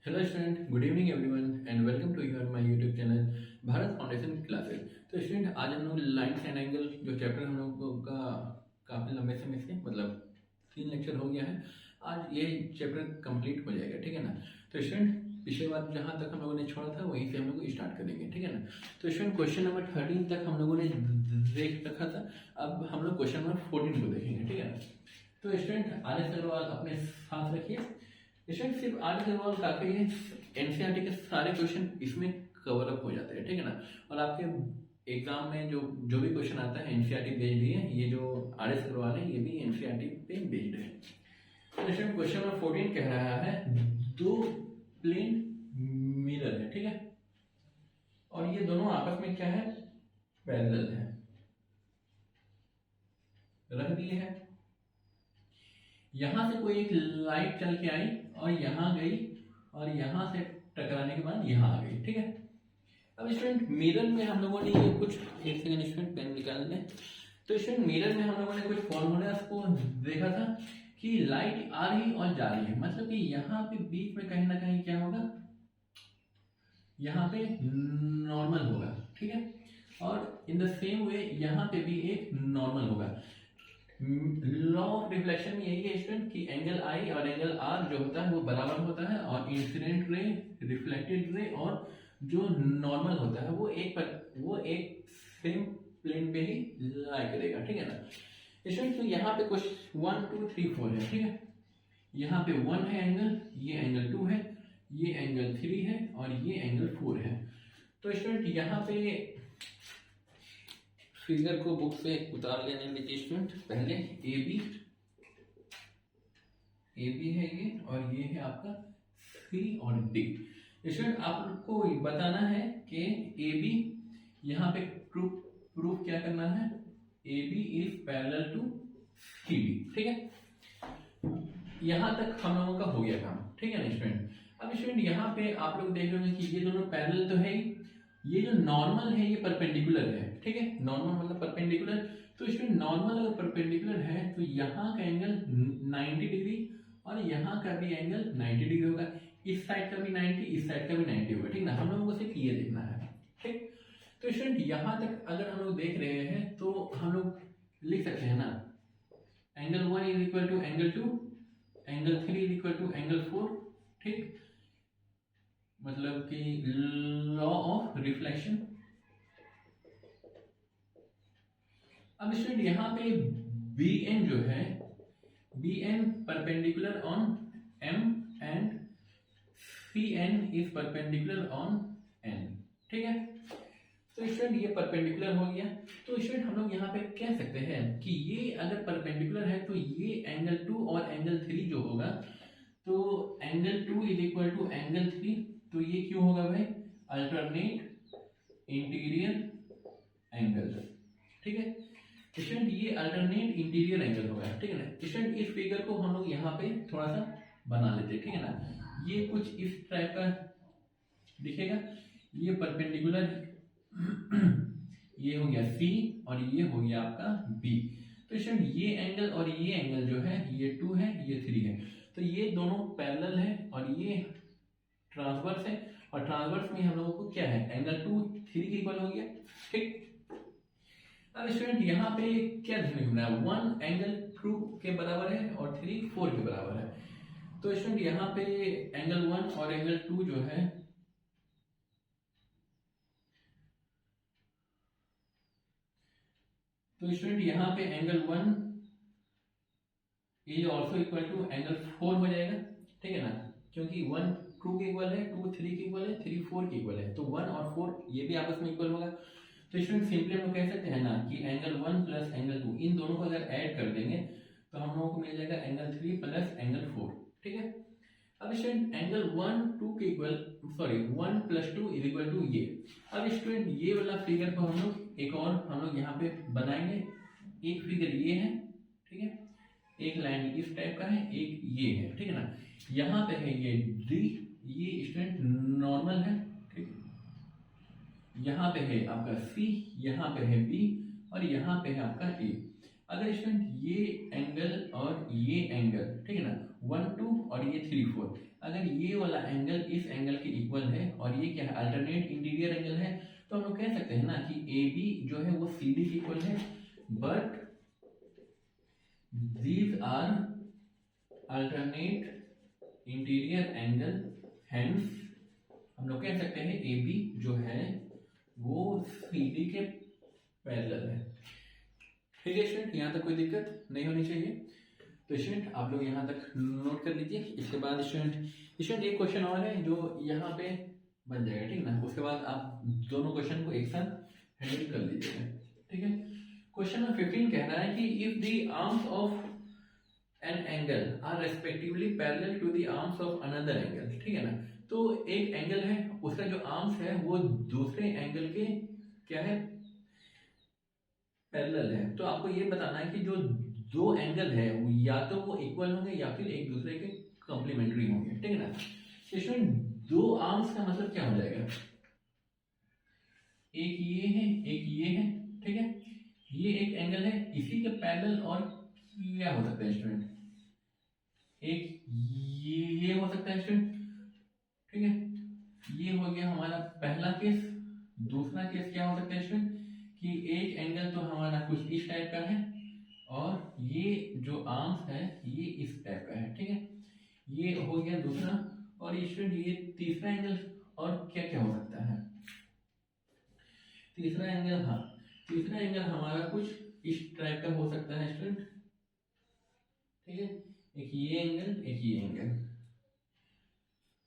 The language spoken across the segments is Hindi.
Hello student, good evening everyone and welcome to your my YouTube channel Bharat foundation classes. तो स्टूडेंट, आज हम लोग लाइन्स एंड एंगल जो चैप्टर हम लोग का काफ़ी लंबे समय से मतलब 3 लेक्चर हो गया है, आज ये चैप्टर कंप्लीट हो जाएगा, ठीक है ना। तो स्टूडेंट, पिछले बार जहाँ तक हम लोगों ने छोड़ा था वहीं से हम लोग स्टार्ट करेंगे, ठीक है ना। तो स्टूडेंट, क्वेश्चन नंबर 13 तक हम लोगों ने देख रखा था। अब हम लोग क्वेश्चन नंबर 14 को देखेंगे, ठीक है ना। तो स्टूडेंट, आर एस अग्रवाल अपने साथ रखिए। स्टूडेंट, सिर्फ आर एस अग्रवाल काफ़ी है, एनसीईआरटी के सारे क्वेश्चन इसमें कवर अप हो जाते हैं, ठीक है ना। और आपके एग्जाम में जो जो भी क्वेश्चन आता है एनसीईआरटी बेस्ड ही है। ये जो आर एस अग्रवाल है ये भी एनसीईआरटी पे बेस्ड है। तो स्टूडेंट, क्वेश्चन नंबर 14 कह रहा है दो प्लेन मिरर है, ठीक है, और ये दोनों आपस में क्या है, पैरेलल है, रख दिए है। यहां से कोई एक लाइट चल के आई और यहां गई और यहां से टकराने के बाद यहां आ गई, ठीक है। अब स्टूडेंट, मिरर में हम लोगों ने ये कुछ, एक सेकंड स्टूडेंट, पेन निकाल लें। तो स्टूडेंट, मिरर में हम लोगों ने कुछ फॉर्मूलास को देखा था कि लाइट आ रही और जा रही है, मतलब कि यहाँ पे बीच में कहीं ना कहीं क्या होगा, यहाँ पे नॉर्मल होगा, ठीक है। और इन द सेम वे यहाँ पे भी एक नॉर्मल होगा। लॉ ऑफ रिफ्लेक्शन में यही है स्टूडेंट कि एंगल आई और एंगल आर जो होता है वो बराबर होता है, और इंसिडेंट रे, रिफ्लेक्टेड रे और जो नॉर्मल होता है वो एक सेम प्लेन पे ही लाई करेगा, ठीक है ना। स्टूडेंट, तो यहाँ पे कुछ 1 2 3 4 है, ठीक है। यहाँ पे 1 है एंगल, ये एंगल 2 है, ये एंगल 3 है और ये एंगल 4 है। तो स्टूडेंट, यहाँ पे फिगर को बुक से उतार लेने लीजिए स्टूडेंट। पहले ए बी है ये, और ये है आपका सी और डी। स्टूडेंट, आपको बताना है कि ए बी, यहाँ पे प्रूफ क्या करना है, A B is parallel to C D, ठीक है। यहां तक हम लोगों का हो गया काम, ठीक है ना स्टूडेंट। अब स्टूडेंट, यहाँ पे आप लोग देख रहे हो कि ये दोनों पैरेलल तो है ही, ये जो नॉर्मल है ये परपेंडिकुलर है, ठीक है। नॉर्मल मतलब परपेंडिकुलर। तो स्टूडेंट, नॉर्मल अगर परपेंडिकुलर है तो यहाँ का एंगल 90 डिग्री और यहाँ का भी एंगल 90 डिग्री होगा। इस साइड का भी 90, इस साइड का भी 90 होगा, ठीक ना। हम लोगों को सिर्फ ये देखना है, ठीक। तो स्टूडेंट, यहाँ तक अगर हम लोग देख रहे हैं तो हम लोग लिख सकते हैं ना, angle 1 is equal to angle 2, angle 3 is equal to angle 4, ठीक। मतलब कि लॉ ऑफ रिफ्लेक्शन। अब स्टूडेंट, यहाँ पे बी एन जो है, B N perpendicular on M and C N is perpendicular on N, ठीक है। तो स्टूडेंट, ये परपेंडिकुलर हो गया। तो स्टूडेंट, हम लोग यहाँ पे कह सकते हैं कि ये अगर परपेंडिकुलर है तो ये एंगल 2 और एंगल 3 जो होगा, तो angle 2 is equal to angle 3, तो ये क्यों होगा भाई, अल्टरनेट इंटीरियर एंगल, ठीक है। स्टूडेंट, ये अल्टरनेट इंटीरियर एंगल होगा, ठीक है ना। स्टूडेंट, इस फिगर को हम लोग यहाँ पे थोड़ा सा बना लेते हैं, ठीक है ना। ये कुछ इस टाइप का दिखेगा, ये परपेंडिकुलर ये हो गया सी और ये हो गया आपका बी। तो स्टूडेंट, ये एंगल और ये एंगल जो है, ये 2 है, ये 3 है, तो ये दोनों पैरेलल है और ये ट्रांसवर्स है। और ट्रांसवर्स में हम लोगों को क्या है, एंगल 2 3 के इक्वल हो गया, ठीक। अब स्टूडेंट, यहाँ पे क्या ध्यान रखना है, 1 एंगल 2 के बराबर है और 3 4 के बराबर है। तो स्टूडेंट, यहाँ पे एंगल 1 और एंगल 2 जो है, तो स्टूडेंट यहाँ पे angle 1 is also equal to angle 4 हो जाएगा, ठीक है ना। क्योंकि 1 2 के इक्वल है, 2 3 के इक्वल है, 3 4 के इक्वल है, तो 1 और 4 ये भी आपस में इक्वल होगा। तो स्टूडेंट, सिंपली हम लोग कह सकते हैं ना कि एंगल 1 प्लस एंगल 2, इन दोनों को अगर ऐड कर देंगे तो हम लोगों को मिल जाएगा एंगल 3 प्लस एंगल 4, ठीक है। अब स्टूडेंट, एंगल 1 2 के equal, sorry 1 plus 2 is equal to ये। अब स्टूडेंट, ये वाला फिगर को हम लोग एक और हम लोग यहाँ पे बनाएंगे। एक फिगर ये है, ठीक है, एक लाइन इस टाइप का है, एक ये है, ठीक है ना। यहाँ पे है ये डी, ये स्टूडेंट नॉर्मल है, ठीक है। यहाँ पे है आपका सी, यहाँ पे है बी और यहाँ पे है आपका ए। अगर स्टूडेंट, ये एंगल और ये एंगल, ठीक है ना, 1 2 और ये 3 4, अगर ये वाला एंगल इस एंगल के इक्वल है और ये क्या है, अल्टरनेट इंटीरियर एंगल है, तो हम लोग कह सकते हैं ना कि ए बी जो है वो सी डी के इक्वल है, but these are alternate interior angle, hence हम लोग कह सकते हैं ए बी जो है वो सी डी के पैरेलल है। ठीक है स्टूडेंट, यहाँ तक कोई दिक्कत नहीं होनी चाहिए। तो स्टूडेंट आप लोग यहाँ तक नोट कर लीजिए। इसके बाद स्टूडेंट एक क्वेश्चन और है जो यहाँ पे बन जाएगा, ठीक ना। उसके बाद आप दोनों क्वेश्चन को एक साथ हैंडल कर लीजिएगा, ठीक है। क्वेश्चन नंबर 15 कह रहा है कि if the arms of an angle are respectively parallel to the arms of another angle, ठीक है ना। तो एक एंगल है, उसका जो आर्म्स है वो दूसरे एंगल के क्या है, पैरेलल है। तो आपको ये बताना है कि जो दो एंगल है वो या तो वो इक्वल होंगे या फिर एक दूसरे के कॉम्प्लीमेंट्री होंगे, ठीक है ना। इसमें दो आर्म्स का मतलब क्या हो जाएगा, एक ये है एक ये है, ठीक है। ये एक एंगल है, इसी के पैरेलल और क्या हो सकता है स्टूडेंट, एक ये हो सकता है स्टूडेंट, ठीक है। ये हो गया हमारा पहला केस। दूसरा केस क्या हो सकता है स्टूडेंट कि एक एंगल तो हमारा कुछ इस टाइप का है और ये जो आर्म्स है ये इस टाइप का है, ठीक है। ये हो गया दूसरा। और स्टूडेंट ये तीसरा एंगल और क्या क्या हो सकता है, तीसरा एंगल, हाँ तीसरा एंगल हमारा कुछ इस टाइप का हो सकता है स्टूडेंट, ठीक है। एक ये एंगल एक ये एंगल।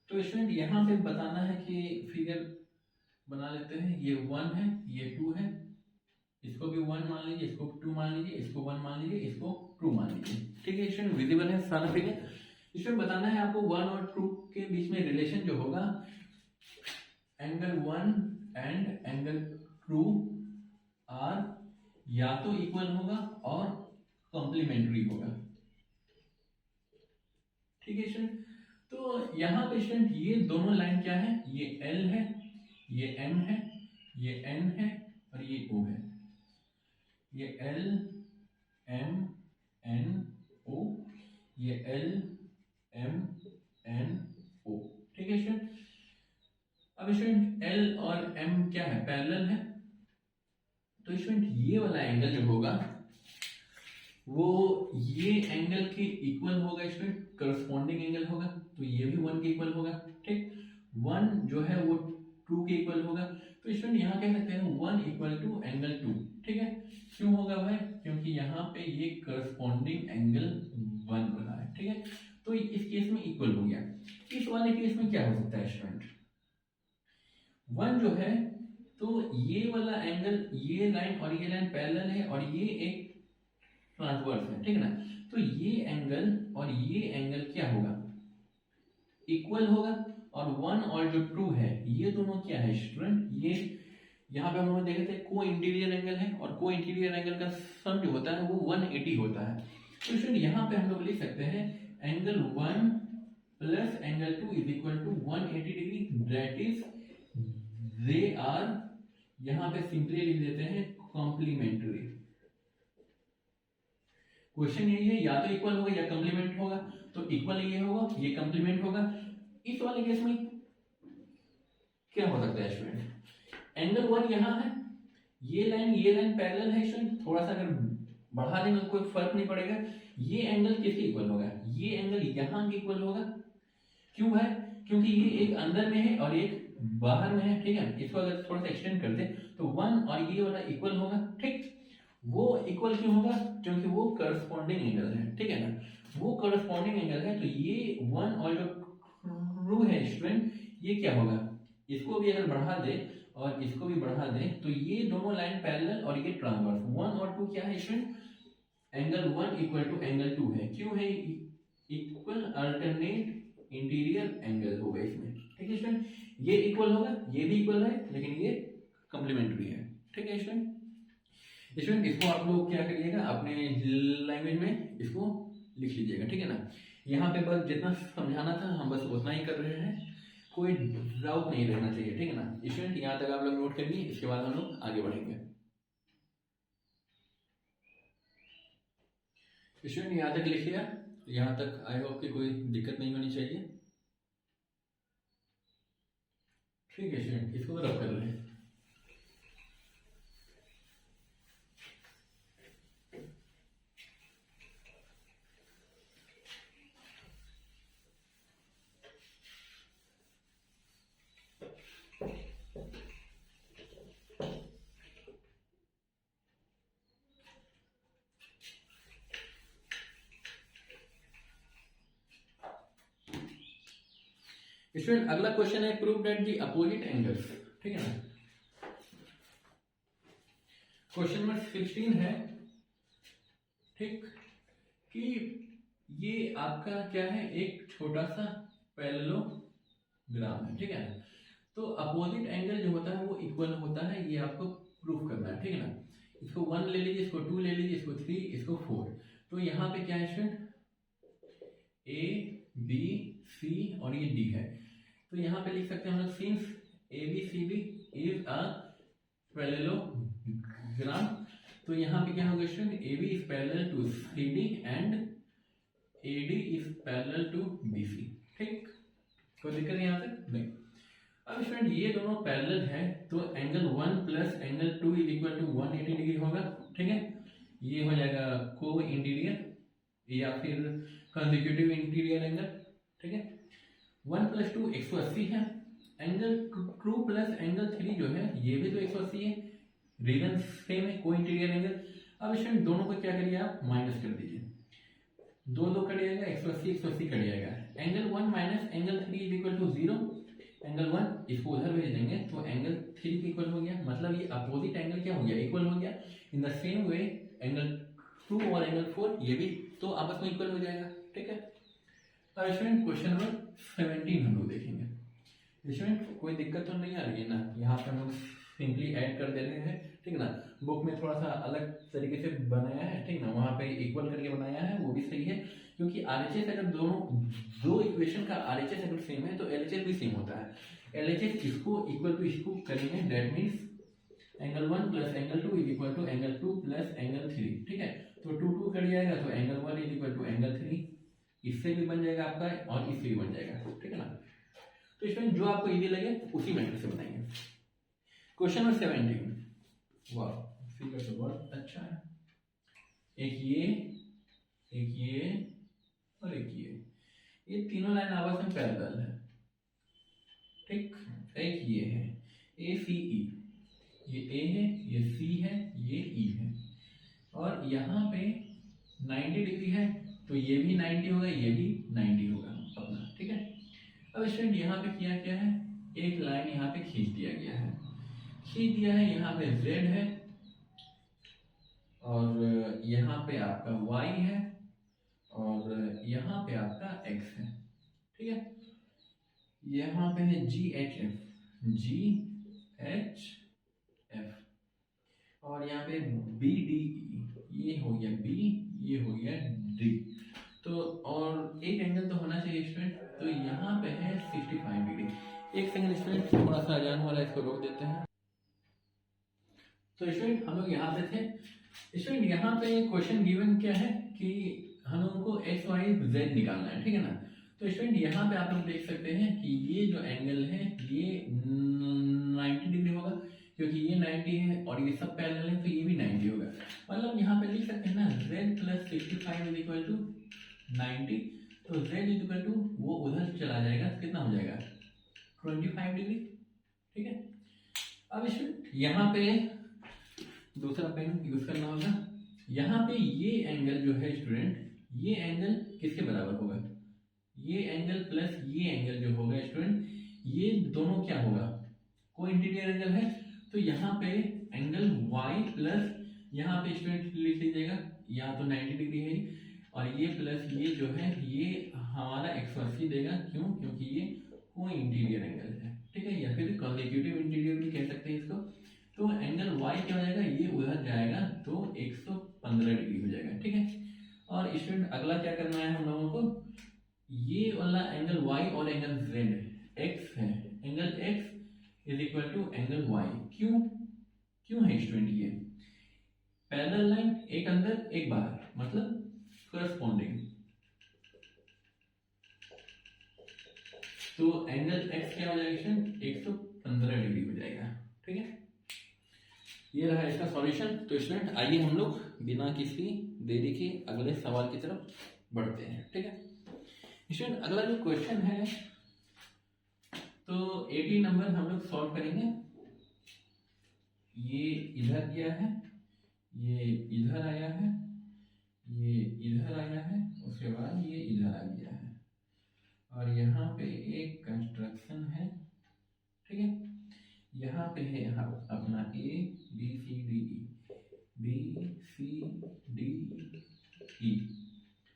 तो स्टूडेंट यहाँ पे बताना है कि फिगर बना लेते हैं। ये 1 है ये 2 है, इसको भी 1 मान लीजिए, इसको 2 मान लीजिए, इसको 1 मान लीजिए, इसको 2 मान लीजिए, ठीक है। स्टूडेंट विजिबल है सारा फिगर। इसमें बताना है आपको 1 और 2 के बीच में रिलेशन जो होगा, एंगल 1 एंड एंगल 2 आर या तो इक्वल होगा और कॉम्प्लीमेंट्री होगा, ठीक है स्टूडेंट। तो यहाँ पे स्टूडेंट ये दोनों लाइन क्या है, ये L है, ये M है, ये N है और ये O है। ये L M N O, ये L M N O, ठीक है स्टूडेंट। अब स्टूडेंट L और M क्या है, पैरेलल है। तो स्टूडेंट ये वाला एंगल जो होगा वो ये एंगल के इक्वल होगा स्टूडेंट, करस्पॉन्डिंग एंगल होगा। तो ये भी 1 के इक्वल होगा, ठीक। 1 जो है वो 2 के इक्वल होगा। तो स्टूडेंट यहाँ कह सकते हैं 1 इक्वल टू एंगल 2, ठीक है। क्यों होगा भाई, क्योंकि यहाँ पे ये करस्पॉन्डिंग एंगल 1 बना है, ठीक है। तो इस केस में इक्वल हो गया। इस वाले केस में क्या हो सकता है स्टूडेंट, 1 जो है तो ये वाला एंगल, ये लाइन और ये लाइन पैरेलल है और ये एक ट्रांसवर्स है, ठीक है ना। तो ये एंगल और ये एंगल क्या होगा, इक्वल होगा। और 1 और जो 2 है ये दोनों क्या है स्टूडेंट, ये यहाँ पे हम लोग देखे थे को इंटीरियर एंगल है और को इंटीरियर एंगल का सम जो होता है वो 180 होता है। तो स्टूडेंट यहाँ पे हम लोग लिख सकते हैं angle 1 plus angle 2 is equal to 180 degree, that is they are, यहाँ पे सिंपली लिख देते हैं कॉम्प्लीमेंट्री। क्वेश्चन यही है, या तो इक्वल होगा या कंप्लीमेंट होगा। तो इक्वल ये होगा, ये कंप्लीमेंट होगा। इस वाले केस में क्या हो सकता है स्टूडेंट, एंगल 1 यहाँ है, ये लाइन पैरेलल है स्टूडेंट। थोड़ा सा अगर बढ़ा देंगे कोई फर्क नहीं पड़ेगा। ये एंगल किसके इक्वल होगा, ये एंगल यहाँ के इक्वल होगा। क्यों है, क्योंकि ये एक अंदर में है और एक बाहर में है, ठीक है। इसको अगर थोड़ा सा एक्सटेंड कर दे तो 1 और ये वाला इक्वल होगा, ठीक। वो इक्वल क्यों होगा, क्योंकि वो करस्पॉन्डिंग एंगल है, ठीक है ना। वो करस्पॉन्डिंग एंगल है। तो ये 1 और जो 2 है स्टूडेंट ये क्या होगा, इसको भी अगर बढ़ा दे और इसको भी बढ़ा दे तो ये दोनों लाइन पैरेलल और ये ट्रांसवर्स। 1 और 2 क्या है student, angle 1 equal to angle 2 है। क्यों है, इक्वल अल्टरनेट इंटीरियर एंगल होगा इसमें, ठीक है स्टूडेंट। ये इक्वल होगा, ये भी इक्वल है लेकिन ये कॉम्प्लीमेंट्री है, ठीक है स्टूडेंट। स्टूडेंट इसको आप लोग क्या करिएगा, अपने लैंग्वेज में इसको लिख लीजिएगा, ठीक है ना। यहाँ पे बस जितना समझाना था हम बस उतना ही कर रहे हैं, कोई डाउट नहीं रहना चाहिए, ठीक है ना। स्टूडेंट यहाँ तक आप लोग नोट करिए, इसके बाद हम लोग आगे बढ़ेंगे। स्टूडेंट यहाँ तक लिखिए, यहाँ तक आई होप कि कोई दिक्कत नहीं होनी चाहिए। ठीक है स्टूडेंट, इसको रब कर लें। स्टूडेंट अगला क्वेश्चन है prove that the opposite angles, ठीक है ना। क्वेश्चन नंबर 16 है, ठीक, कि ये आपका क्या है, एक छोटा सा पैरेललोग्राम है, ठीक है ना। तो अपोजिट एंगल जो होता है वो इक्वल होता है, ये आपको प्रूफ करना है, ठीक है ना। इसको 1 ले लीजिए, इसको 2 ले लीजिए, इसको 3, इसको 4। तो यहाँ पे क्या है स्टूडेंट, ए बी सी और ये डी है। तो यहाँ पे लिख सकते हैं हम लोग since A B C D is a parallelogram. तो यहाँ पे क्या होगा student, A B is parallel to C D and A D is parallel to B C, ठीक। कोई दिक्कत नहीं यहाँ से नहीं। अब स्टूडेंट ये दोनों पैरेलल है, तो angle 1 plus angle 2 is equal to 180 degree होगा, ठीक है। ये हो जाएगा को इंटीरियर या फिर कंसेक्यूटिव इंटीरियर एंगल, ठीक है। 1 प्लस 2 180 है। एंगल 2 प्लस एंगल 3 जो है ये भी तो 180 है, रीजन सेम है, को इंटीरियर एंगल। अब स्टूडेंट दोनों को क्या करिए आप, माइनस कर दीजिए, 2 2 कट जाएगा, 180 180 कट जाएगा। Angle 1 minus angle 3 is equal to 0। Angle 1 इसको उधर भेज देंगे तो एंगल 3 के इक्वल हो गया, मतलब ये अपोजिट एंगल क्या हो गया, इक्वल हो गया। In the same way angle 2 और एंगल 4 ये भी तो आपस में इक्वल हो जाएगा, ठीक है। अब स्टूडेंट क्वेश्चन नंबर 17 हम लोग देखेंगे। स्टूडेंट कोई दिक्कत तो नहीं आ रही है ना, यहाँ पे हम लोग सिंपली ऐड कर दे रहे हैं, ठीक है ना। बुक में थोड़ा सा अलग तरीके से बनाया है, ठीक ना, वहाँ पे इक्वल करके बनाया है, वो भी सही है। क्योंकि आरएचएस अगर दो इक्वेशन का आरएचएस अगर सेम है तो एलएचएस भी सेम होता है। एलएचएस इसको इक्वल टू इसको करेंगे, that means angle 1 plus angle 2 is equal to angle 2 plus angle 3, ठीक है। तो 2 2 कट जाएगा तो angle 1 is equal to angle 3, इससे भी बन जाएगा आपका और इससे भी बन जाएगा, ठीक है ना। तो इसमें जो आपको इजी लगे उसी मेथड से बनाएंगे। क्वेश्चन नंबर 17, वाह फिगर तो बहुत अच्छा है। एक ये और एक ये तीनों लाइन आपस में पैरेलल है, ठीक। एक ये है ए सी ई, ये ए है, ये सी है, ये ई है, और यहाँ पे 90 डिग्री है, तो ये भी 90 होगा, ये भी 90 होगा अपना, ठीक है। अब स्टूडेंट यहाँ पे किया क्या है, एक लाइन यहाँ पे खींच दिया गया है, यहाँ पे z है और यहाँ पे आपका y है और यहाँ पे आपका x है, ठीक है। यहाँ पे है जी एच एफ और यहाँ पे बी डी ई, ये हो गया बी, ये हो गया डी। तो और एक एंगल तो होना चाहिए स्टूडेंट, तो यहाँ पे है 65 डिग्री। एक सेकंड स्टूडेंट, थोड़ा सा अजान हो रहा है, इसको रोक देते हैं। तो स्टूडेंट हम लोग यहाँ पे थे। स्टूडेंट यहाँ पे क्वेश्चन गिवन क्या है कि हम लोगों को एक्स वाई जेड निकालना है, ठीक है ना। तो स्टूडेंट यहाँ पे आप लोग देख सकते हैं कि ये जो एंगल है ये 90 डिग्री होगा, क्योंकि ये 90 है और ये सब पैरेलल है, तो ये भी 90 होगा। मतलब यहाँ पे लिख सकते हैं ना z plus 65 is equal to 90। तो z इज इक्वल टू वो उधर चला जाएगा, कितना हो जाएगा 25 डिग्री, ठीक है। अब स्टूडेंट यहाँ पे दूसरा पेन यूज करना होगा। यहाँ पे ये एंगल जो है स्टूडेंट, ये एंगल किसके बराबर होगा, ये एंगल प्लस ये एंगल जो होगा स्टूडेंट, ये दोनों क्या होगा, को इंटीरियर एंगल है। तो यहाँ पे एंगल y प्लस यहाँ पे स्टूडेंट लिख लीजिएगा, यहाँ तो 90 डिग्री है और ये प्लस ये जो है ये हमारा 180 देगा, क्यों, क्योंकि ये को इंटीरियर एंगल है, ठीक है, या फिर कॉन्सेक्यूटिव इंटीरियर भी कह सकते हैं इसको। तो एंगल y क्या हो जाएगा, ये उधर जाएगा तो 115 डिग्री हो जाएगा, ठीक है। और स्टूडेंट अगला क्या करना है हम लोगों को, ये वाला एंगल y और एंगल z x है, angle x is equal to angle y। क्यों है स्टूडेंट, ये पैरेलल लाइन, एक अंदर एक बाहर, मतलब करस्पॉन्डिंग। तो एंगल एक्स क्या हो जाएगा स्टूडेंट, 115 डिग्री हो जाएगा। ठीक है, ये रहा इसका सॉल्यूशन। तो स्टूडेंट आइए हम लोग बिना किसी देरी के अगले सवाल की तरफ बढ़ते हैं। ठीक है स्टूडेंट, अगला जो क्वेश्चन है तो 18 नंबर हम लोग सॉल्व करेंगे। ये इधर गया है, ये इधर आया है, ये इधर आया है, उसके बाद ये इधर आ गया है और यहाँ पे एक कंस्ट्रक्शन है। ठीक है, यहाँ पे है अपना ए बी सी डी ई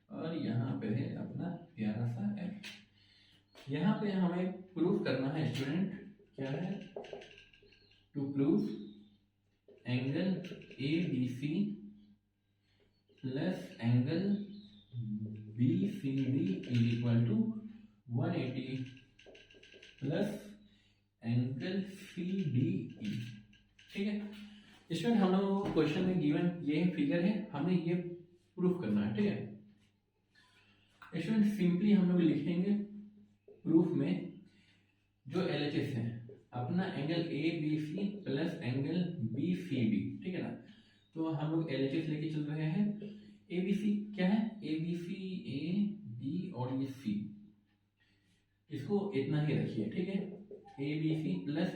और यहाँ पे है अपना प्यारा सा एफ। यहाँ पे हमें प्रूफ करना है स्टूडेंट, क्या है, to proof angle A B C plus angle B C D is equal to 180 plus angle C D E. ठीक है स्टूडेंट, हम लोग क्वेश्चन में गिवन ये फिगर है, हमें ये प्रूफ करना है। ठीक है स्टूडेंट, सिंपली हम लोग लिखेंगे प्रूफ में जो एलएचएस है अपना angle A B C plus angle B C D. ठीक है ना, तो हम लोग एलएचएस लेके चल रहे हैं। ए बी सी क्या है, A B C, A B और ये सी, इसको इतना ही रखिए। ठीक है, A B C plus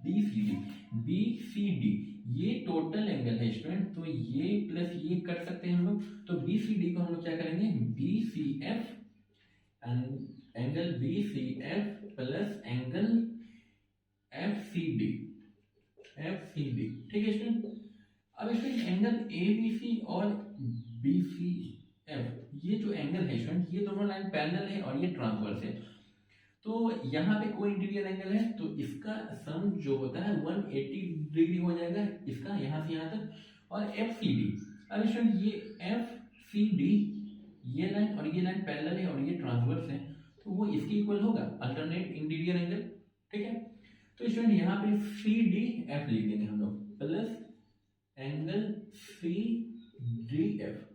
B C D, B C D ये टोटल एंगल है स्टूडेंट, तो ये प्लस ये कर सकते हैं हम लोग। तो बी सी डी को हम लोग क्या करेंगे, B C F, angle B C F plus angle F C D, F C D. ठीक है स्टूडेंट, अब student angle A B C और बी सी एफ ये जो एंगल है स्टूडेंट, ये दोनों लाइन पैरेलल है और ये ट्रांसवर्स है। तो यहाँ पे कोई इंटीरियर एंगल है तो इसका सम जो होता है 180 डिग्री हो जाएगा, इसका यहाँ से यहाँ तक। और एफ सी डी, अब स्टूडेंट ये एफ सी डी ये लाइन और ये लाइन पैरेलल है और ये ट्रांसवर्स है, तो वो इसके इक्वल होगा, अल्टरनेट इंटीरियर एंगल। ठीक है, तो स्टूडेंट यहाँ पे सी डी एफ लिख देंगे हम लोग plus angle C D F,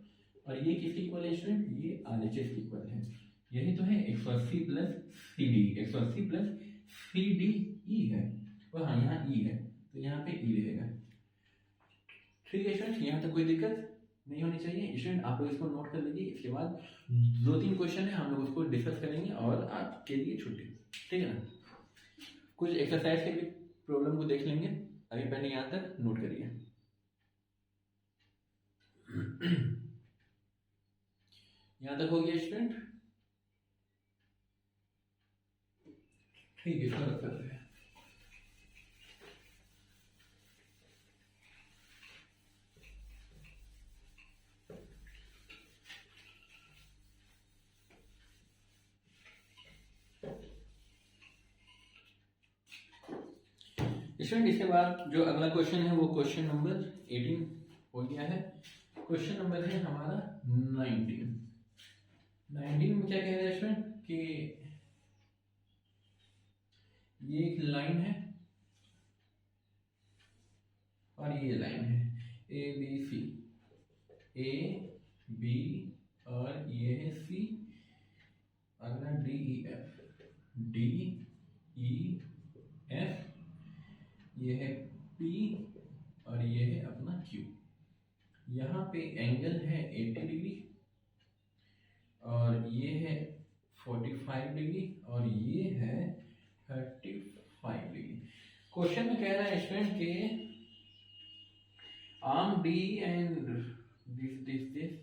और ये किसके इक्वल है स्टूडेंट, ये आरएचएस के इक्वल है। यही तो है 180 plus C D, 180 plus C D E है, और हाँ यहाँ ई है तो यहाँ पे ई रहेगा। ठीक है स्टूडेंट, यहाँ तक कोई दिक्कत नहीं होनी चाहिए। स्टूडेंट आप लोग इसको नोट कर लीजिए, इसके बाद 2-3 क्वेश्चन है हम लोग उसको डिस्कस करेंगे और आपके लिए छुट्टी। ठीक है ना, कुछ एक्सरसाइज के भी प्रॉब्लम को देख लेंगे, अभी पहले यहाँ तक नोट करिए। यहाँ तक हो गया स्टूडेंट, ठीक है सर कर रहे हैं। स्टूडेंट इसके बाद जो अगला क्वेश्चन है वो क्वेश्चन नंबर 18 हो गया है। क्वेश्चन नंबर है हमारा 19 में क्या कह रहा है स्टूडेंट कि ये एक लाइन है और ये लाइन है A B C, A B और ये है सी, अगला D E F, D E F, ये है पी और ये है अपना क्यू। यहाँ पे एंगल है 80 डिग्री और ये है 45 डिग्री और ये है 35 डिग्री। क्वेश्चन में कह रहा है स्टूडेंट के आर्म डी एंड दिस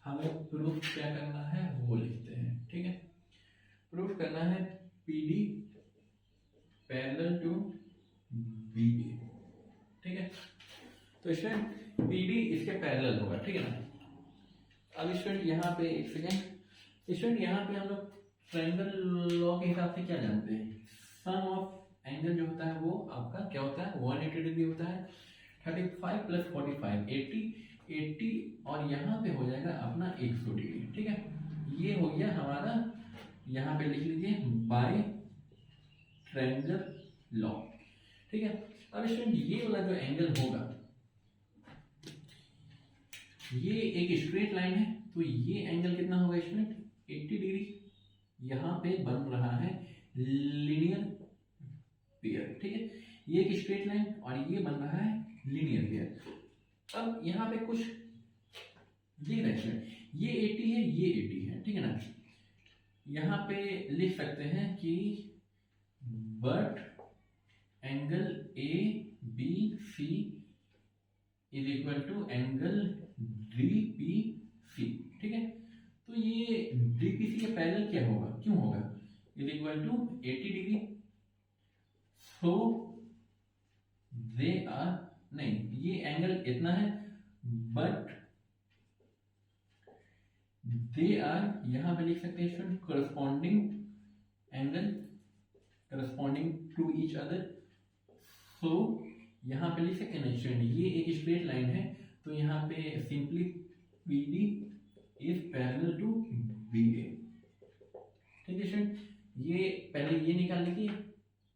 हमें प्रूफ क्या करना है वो लिखते हैं। ठीक है, प्रूफ करना है P D parallel to B A. ठीक है, तो स्टूडेंट पी डी इसके पैरेलल होगा। ठीक है ना, अब स्टूडेंट यहाँ पे एक सेकेंड, स्टूडेंट यहाँ पे हम लोग ट्रायंगल लॉ के हिसाब से क्या जानते हैं, सम ऑफ एंगल जो होता है वो आपका क्या होता है 180 डिग्री होता है। 35 प्लस 45 80 और यहाँ पे हो जाएगा अपना 100 डिग्री। ठीक है, ये हो गया हमारा, यहाँ पे लिख लीजिए बाय ट्रायंगल लॉ। ठीक है, अब स्टूडेंट ये वाला जो एंगल होगा ये एक स्ट्रेट लाइन है, तो ये एंगल कितना होगा स्टूडेंट 80 डिग्री। यहाँ पे बन रहा है लीनियर पेयर, ठीक है। ये एक स्ट्रेट लाइन और ये बन रहा है लीनियर पेयर। अब यहाँ पे कुछ दिख रहा है, ये 80 है, ये 80 है, ठीक है ना। यहाँ पे लिख सकते हैं कि but angle A B C is equal to angle D P C, ठीक है। तो ये डी पी सी के पैरेलल क्या होगा, क्यों होगा, is equal to 80 degree. So they are, नहीं ये एंगल इतना है, बट दे आर, यहां पे लिख सकते हैं corresponding angle, corresponding to each other. So यहां पे लिख सकते हैं स्टूडेंट, ये एक स्ट्रेट लाइन है, तो यहाँ पे simply P D is parallel to B A, ठीक है स्टूडेंट। ये पहले ये निकाल लीजिए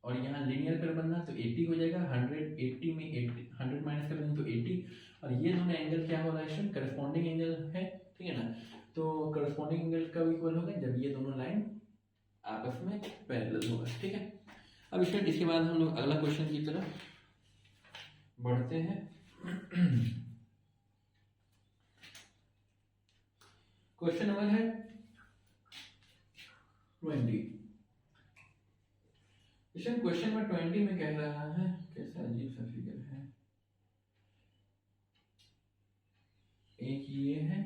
और यहाँ लीनियर पेयर बनना, तो 80 हो जाएगा, 180 में 100 माइनस कर देंगे तो 80, और ये दोनों एंगल क्या हो रहा है स्टूडेंट, करस्पॉन्डिंग एंगल है, ठीक है ना। तो करस्पॉन्डिंग एंगल कब इक्वल होगा, जब ये दोनों लाइन आपस में पैरेलल होगा, ठीक है। अब स्टूडेंट इसके बाद हम लोग अगला क्वेश्चन की तरफ बढ़ते हैं। क्वेश्चन नंबर है 20। क्वेश्चन नंबर 20 में कह रहा है, कैसा अजीब सा फिगर है, एक ये है,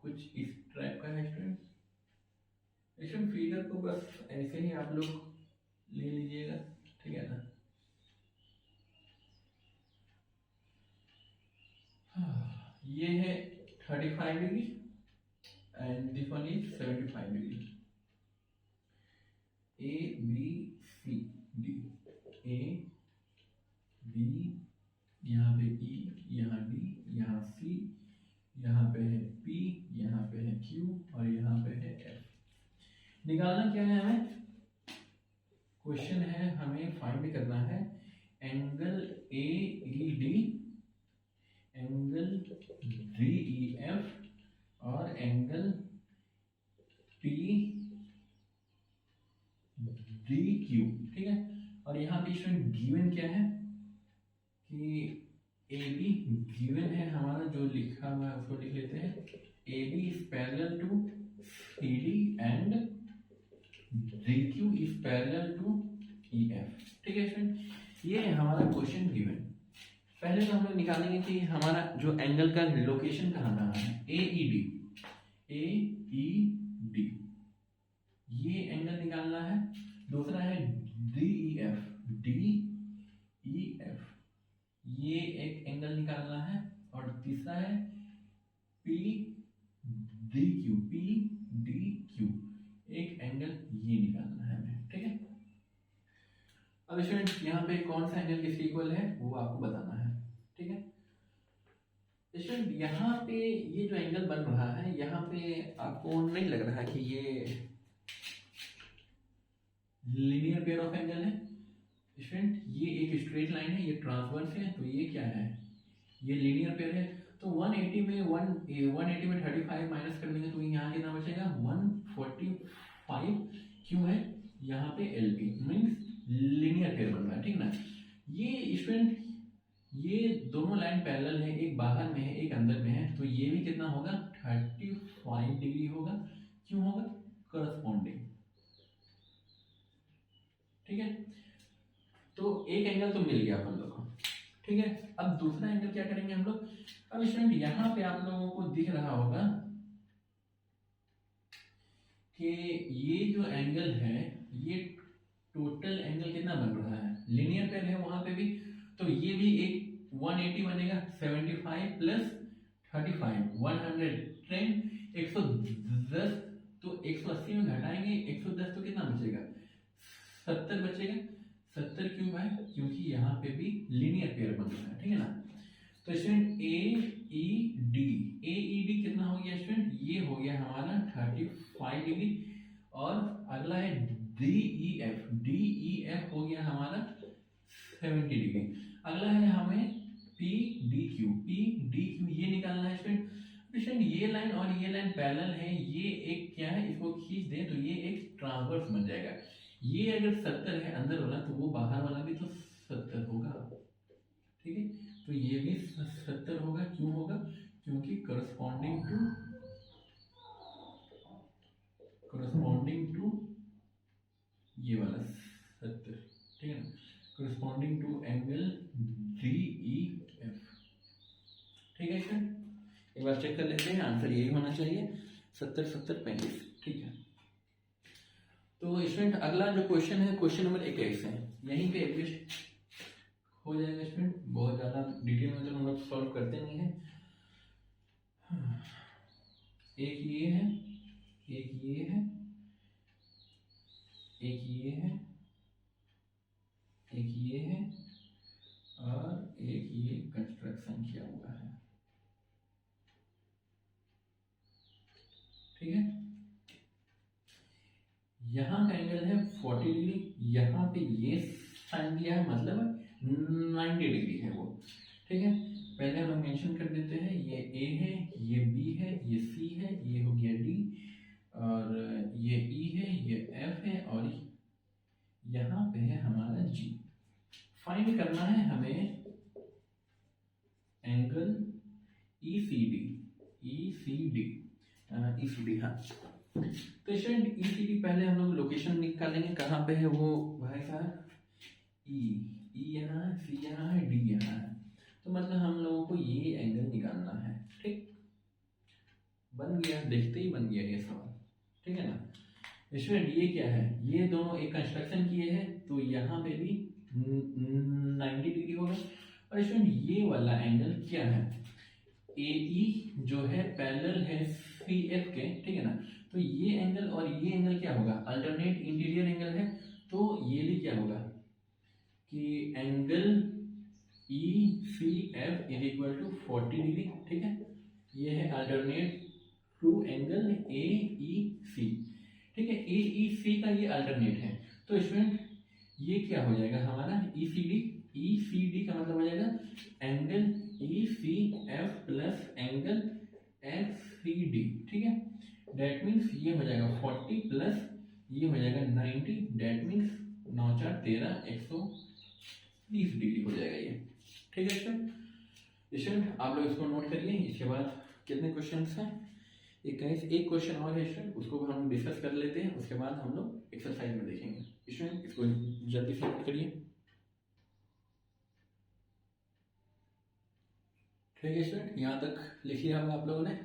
कुछ इस टाइप का है स्टूडेंट। फिगर को बस ऐसे ही आप लोग ले लीजिएगा, ठीक है ना। ये है 35 degree and this one is 75 degree. A B C D, A B, यहाँ पे ई, यहाँ डी, यहाँ सी, यहाँ पे है पी, यहाँ पे है क्यू और यहाँ पे है एफ। निकालना क्या है हमें, क्वेश्चन है हमें फाइंड करना है angle A E D, angle D E F और एंगल पी डी क्यू, ठीक है। और यहाँ पे स्टूडेंट गिवन क्या है कि ए बी गिवन है हमारा, जो लिखा हुआ है उसको लिख लेते हैं, A B is parallel to C D and D Q is parallel to E F, ठीक है स्टूडेंट। ये है हमारा क्वेश्चन गिवन। पहले तो हम लोग निकालेंगे कि हमारा जो एंगल का लोकेशन कहाँ है, ए ई डी, ए ई डी, ये एंगल निकालना है। दूसरा है D E F, D E F, ये एक एंगल निकालना है। और तीसरा है P D Q, P D Q, एक एंगल ये निकालना है हमें, ठीक है। अब स्टूडेंट यहाँ पे कौन सा एंगल किसके इक्वल है वो आपको बताना है, ठीक है। स्टूडेंट यहाँ पे ये जो एंगल बन रहा है, यहाँ पे आपको नहीं लग रहा कि ये लीनियर पेयर ऑफ एंगल है स्टूडेंट। ये एक स्ट्रेट लाइन है, ये ट्रांसवर्स है, तो ये क्या है, ये लीनियर पेयर है। तो 180 में 35 माइनस कर देंगे तो यहाँ कितना बचेगा, 145। क्यों है, यहाँ पे L P means linear pair बन रहा है, ठीक ना। ये स्टूडेंट ये दोनों लाइन पैरेलल है, एक बाहर में है एक अंदर में है, तो ये भी कितना होगा, 35 डिग्री होगा। क्यों होगा, करस्पॉन्डिंग, ठीक है। तो एक एंगल तो मिल गया अपन लोग को, ठीक है। अब दूसरा एंगल क्या करेंगे हम लोग। अब स्टूडेंट यहाँ पे आप लोगों को दिख रहा होगा कि ये जो एंगल है, ये टोटल एंगल कितना बन रहा है, लीनियर पेयर है वहां पे भी, तो ये भी एक 180 बनेगा, 75 प्लस 35 110, 110, तो 180 में घटाएंगे 110 तो कितना बचेगा, 70 बचेगा। 70 क्यों है, क्योंकि यहाँ पे भी लीनियर पेयर बन रहा है, ठीक है ना। तो स्टूडेंट ए ई डी, ए ई डी कितना हो गया स्टूडेंट, ये हो गया हमारा 35 डिग्री। और अगला है D E F, D E F हो गया हमारा 70 डिग्री। अगला है हमें P D Q, P D Q ये निकालना है स्टूडेंट। ये लाइन और ये लाइन पैरेलल है, ये एक क्या है, इसको खींच दें तो ये एक ट्रांसवर्स बन जाएगा। ये अगर 70 है अंदर वाला, तो वो बाहर वाला भी तो 70 होगा, ठीक है। तो ये भी 70 होगा। क्यों होगा? क्योंकि करस्पॉन्डिंग टू ये वाला 70, ठीक है ना, करस्पॉन्डिंग टू एंगल DEF, ठीक है फ्रेंड। एक बार चेक कर लेते हैं, आंसर यही होना चाहिए, 70 70 35, ठीक है। तो स्टूडेंट अगला जो क्वेश्चन है, क्वेश्चन नंबर 21 है, यहीं पे एडजस्ट हो जाएगा स्टूडेंट, बहुत ज़्यादा डिटेल में तो हम लोग सॉल्व करते नहीं है। एक ये है, एक ये है, एक ये है, एक ये है, और एक ये कंस्ट्रक्शन किया हुआ है, ठीक है। यहाँ का एंगल है 40 डिग्री, यहाँ पे ये साइन दिया है, मतलब 90 डिग्री है वो, ठीक है। पहले हम लोग मेंशन कर देते हैं, ये ए है, ये बी है, ये सी है, ये हो गया डी, और ये ई है, ये एफ है, और यहाँ पे है हमारा जी। फाइंड करना है हमें एंगल ECD, हाँ। तो स्टूडेंट ECD पहले हम लोग लोकेशन निकालेंगे, कहाँ पे है वो भाई साहब, ई यहाँ है, सी यहाँ है, डी यहाँ है, तो मतलब हम लोगों को ये एंगल निकालना है, ठीक। बन गया, देखते ही बन गया ये सवाल, ठीक है ना। स्टूडेंट ये क्या है, ये दोनों एक कंस्ट्रक्शन किए हैं, तो यहाँ पे भी 90 डिग्री होगा। और स्टूडेंट ये वाला एंगल क्या है, AE जो है पैरेलल है CF के, ठीक है ना। तो ये एंगल और ये एंगल क्या होगा, अल्टरनेट इंटीरियर एंगल है, तो ये भी क्या होगा कि angle ECF is equal to 40 degree, ठीक है। ये है अल्टरनेट टू एंगल AEC, ठीक है। AEC का ये अल्टरनेट है, तो स्टूडेंट ये क्या हो जाएगा हमारा ECD का मतलब हो जाएगा angle ECF plus angle FCD, ठीक है। डेट मीन्स ये हो जाएगा 40 प्लस ये हो जाएगा 90, डेट मीन्स 9 4 13 120 डिग्री हो जाएगा ये, ठीक है स्टूडेंट। आप लोग इसको नोट करिए। इसके बाद कितने क्वेश्चन हैं, 21, एक क्वेश्चन और है स्टूडेंट, उसको हम डिस्कस कर लेते हैं, उसके बाद हम लोग एक्सरसाइज में देखेंगे। स्टूडेंट इसको जल्दी से नोट करिए, ठीक है स्टूडेंट। यहाँ तक लिखिए होगा आप लोगों ने,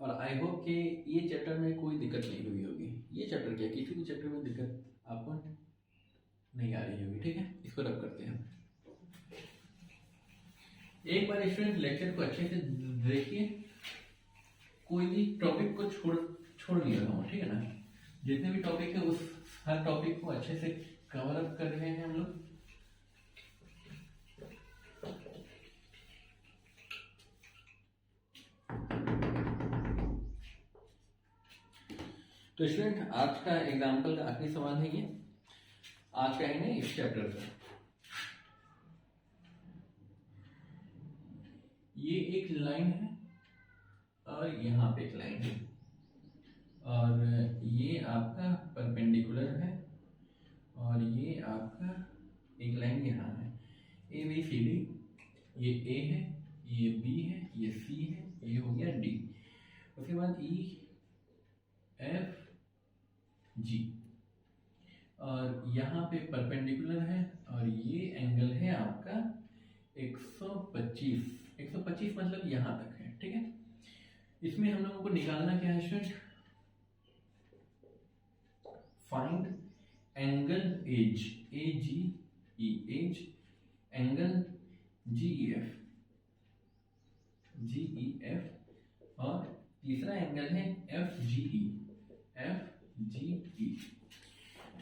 और आई होप कि ये चैप्टर में कोई दिक्कत नहीं हुई होगी। ये चैप्टर क्या, किसी भी चैप्टर में दिक्कत आपको नहीं आ रही होगी, ठीक है। इसको रब करते हैं। एक बार स्टूडेंट लेक्चर को अच्छे से देखिए, कोई भी टॉपिक को छोड़ नहीं रहा हूँ, ठीक है ना। जितने भी टॉपिक है उस हर टॉपिक को अच्छे से कवर अप कर रहे हैं हम लोग। तो स्टूडेंट आज का एग्जाम्पल का आखिरी सवाल है ये, आज का है ना इस चैप्टर का। ये एक लाइन है और यहाँ पे एक लाइन है, और ये आपका परपेंडिकुलर है, और ये आपका एक लाइन यहाँ है ABCD। ये A है, ये B है, ये C है, ये हो गया D। उसके बाद EFG, और यहाँ पे परपेंडिकुलर है, और ये एंगल है आपका 125 मतलब यहाँ तक है, ठीक है। इसमें हम लोगों को निकालना क्या है student, find angle H, H angle GEF, और तीसरा एंगल है FGE,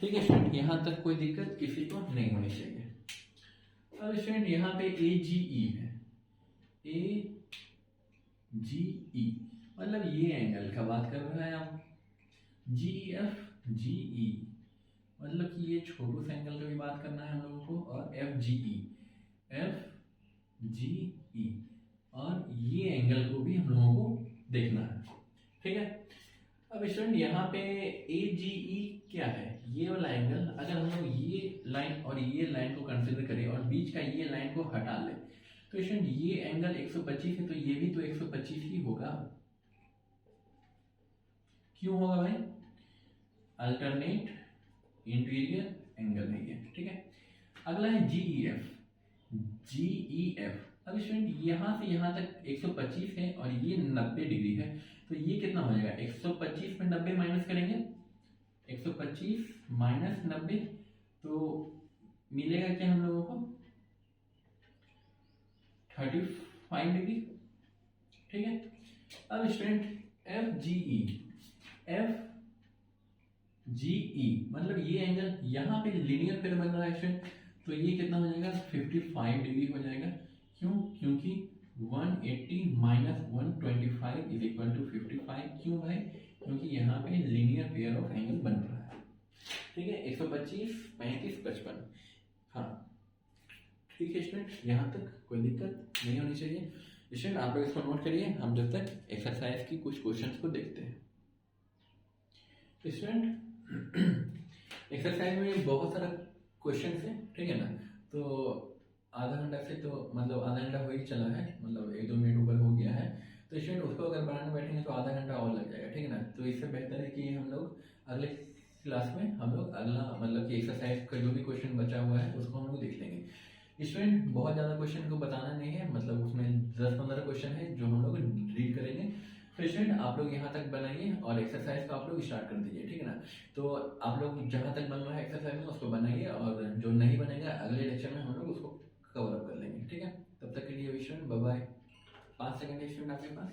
ठीक है स्टूडेंट। यहाँ तक कोई दिक्कत किसी को नहीं होनी चाहिए। अब स्टूडेंट यहाँ पे AGE है, AGE मतलब ये एंगल का बात कर रहा है आप। GEF GE मतलब कि ये छोटू सा एंगल का भी बात करना है हम लोगों को, और FGE और ये एंगल को भी हम लोगों को देखना है, ठीक है। अब स्टूडेंट यहाँ पे AGE क्या है, ये वाला एंगल अगर हम लोग ये लाइन और ये लाइन को कंसिडर करें और बीच का ये लाइन को हटा लें तो स्टूडेंट ये एंगल 125 है, तो ये भी तो 125 ही होगा। क्यों होगा भाई, अल्टरनेट इंटीरियर एंगल है ये, ठीक है। अगला है जीईएफ। जीईएफ अब स्टूडेंट यहाँ से यहाँ तक 125 है और ये 90 डिग्री है, तो ये कितना हो जाएगा, 125 में 90 माइनस करेंगे, 125 माइनस 90 तो मिलेगा क्या हम लोगों को 35 डिग्री, ठीक है। अब स्टूडेंट एफ जीई मतलब ये एंगल यहाँ पे लीनियर पेयर बन रहा है स्टूडेंट, तो ये कितना हो जाएगा 55 डिग्री हो जाएगा। क्यों, क्योंकि 180 माइनस 125 इज इक्वल टू 55। क्यों भाई, क्योंकि यहाँ पे लीनियर पेयर ऑफ एंगल बन रहा है, ठीक है। 125 35 55, हाँ ठीक है स्टूडेंट, यहाँ तक कोई दिक्कत नहीं होनी चाहिए। स्टूडेंट आप लोग इसको नोट करिए, हम जब तक एक्सरसाइज की कुछ क्वेश्चंस को देखते हैं। स्टूडेंट एक्सरसाइज में बहुत सारा क्वेश्चन है, ठीक है ना, तो आधा घंटा से तो मतलब आधा घंटा हो ही चला है, मतलब 1-2 मिनट ऊपर हो गया है, तो स्टूडेंट उसको अगर बनाने बैठेंगे तो आधा घंटा और लग जाएगा, ठीक है ना। तो इससे बेहतर है कि हम लोग अगले क्लास में हम लोग अगला मतलब कि एक्सरसाइज का जो भी क्वेश्चन बचा हुआ है उसको हम लोग देख लेंगे। स्टूडेंट बहुत ज़्यादा क्वेश्चन को बताना नहीं है, मतलब उसमें 10-15 क्वेश्चन है जो हम लोग रीड करेंगे। तो स्टूडेंट आप लोग यहाँ तक बनाइए और एक्सरसाइज को आप लोग स्टार्ट कर दीजिए, ठीक है ना। तो आप लोग जहाँ तक बन रहा है एक्सरसाइज में उसको बनाइए और जो नहीं बनेगा अगले लेक्चर में हम लोग उसको कवर अप कर लेंगे, ठीक है। तब तक के लिए student bye bye. 5 second student आपके पास।